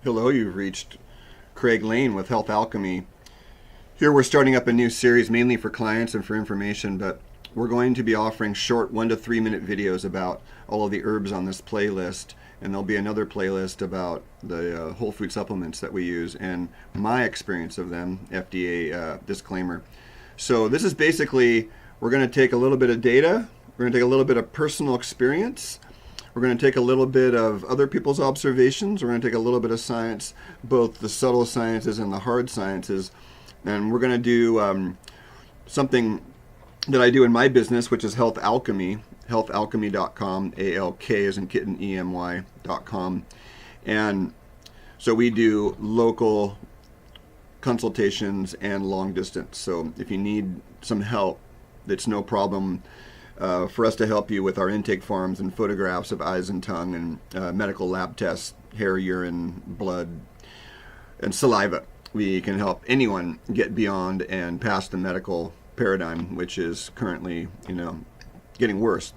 Hello, you've reached Craig Lane with Health Alchemy. Here we're starting up a new series mainly for clients and for information, but we're going to be offering short 1 to 3 minute videos about all of the herbs on this playlist, and there'll be another playlist about the whole food supplements that we use and my experience of them, FDA disclaimer. So this is basically, we're going to take a little bit of data, we're going to take a little bit of personal experience, we're going to take a little bit of other people's observations, we're going to take a little bit of science, both the subtle sciences and the hard sciences, and we're going to do something that I do in my business, which is Health Alchemy, healthalchemy.com, A-L-K as in kitten, E-M-Y.com. And so we do local consultations and long distance. So if you need some help, it's no problem for us to help you with our intake forms and photographs of eyes and tongue and medical lab tests, hair, urine, blood, and saliva. We can help anyone get beyond and past the medical paradigm, which is currently, getting worse.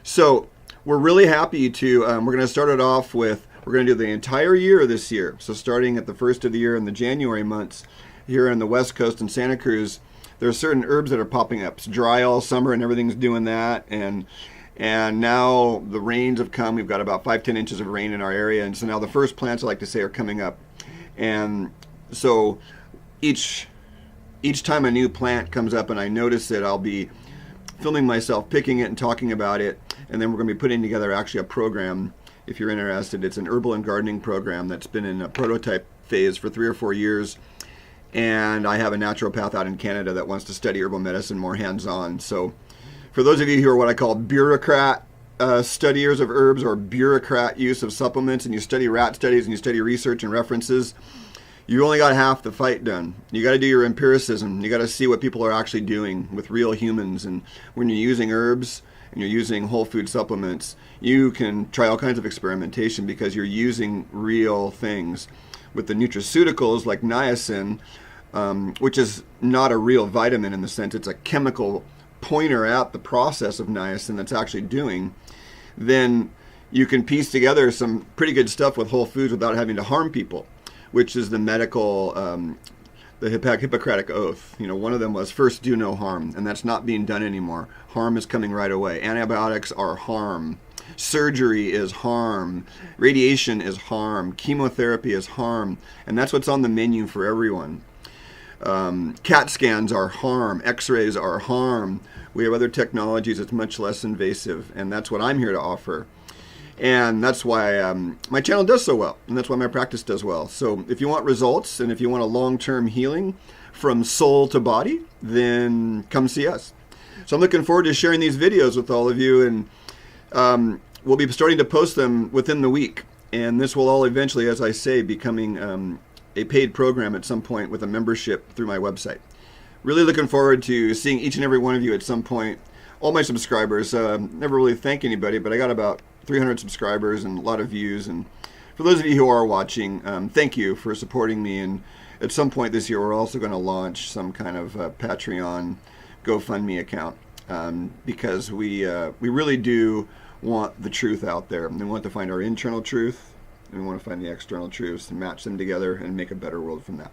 So we're really happy to, we're going to start it off with, we're going to do the entire year this year. So starting at the first of the year in the January months here on the West Coast in Santa Cruz, there are certain herbs that are popping up. It's dry all summer and everything's doing that. And now the rains have come. We've got about 5-10 inches of rain in our area. And so now the first plants, I like to say, are coming up. And so each time a new plant comes up and I notice it, I'll be filming myself, picking it and talking about it. And then we're going to be putting together actually a program, if you're interested. It's an herbal and gardening program that's been in a prototype phase for 3 or 4 years. And I have a naturopath out in Canada that wants to study herbal medicine more hands-on. So for those of you who are what I call bureaucrat studiers of herbs or bureaucrat use of supplements, and you study rat studies and you study research and references, you only got half the fight done. You got to do your empiricism. You got to see what people are actually doing with real humans. And when you're using herbs and you're using whole food supplements, you can try all kinds of experimentation because you're using real things. With the nutraceuticals like niacin, which is not a real vitamin in the sense it's a chemical pointer at the process of niacin that's actually doing, then you can piece together some pretty good stuff with whole foods without having to harm people, which is the medical, the Hippocratic oath. One of them was first do no harm, and that's not being done anymore. Harm is coming right away. Antibiotics are harm. Surgery is harm. Radiation is harm. Chemotherapy is harm. And that's what's on the menu for everyone. CAT scans are harm. X-rays are harm. We have other technologies that's much less invasive, and that's what I'm here to offer. And that's why my channel does so well, and that's why my practice does well. So if you want results, and if you want a long-term healing from soul to body, then come see us. So I'm looking forward to sharing these videos with all of you, and we'll be starting to post them within the week. And this will all eventually, as I say, becoming a paid program at some point with a membership through my website. Really looking forward to seeing each and every one of you at some point. All my subscribers, never really thank anybody, but I got about 300 subscribers and a lot of views. And for those of you who are watching, thank you for supporting me. And at some point this year, we're also going to launch some kind of Patreon GoFundMe account because we really do want the truth out there. And we want to find our internal truth, and we want to find the external truths and match them together and make a better world from that.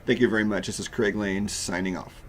Thank you very much. This is Craig Lane signing off.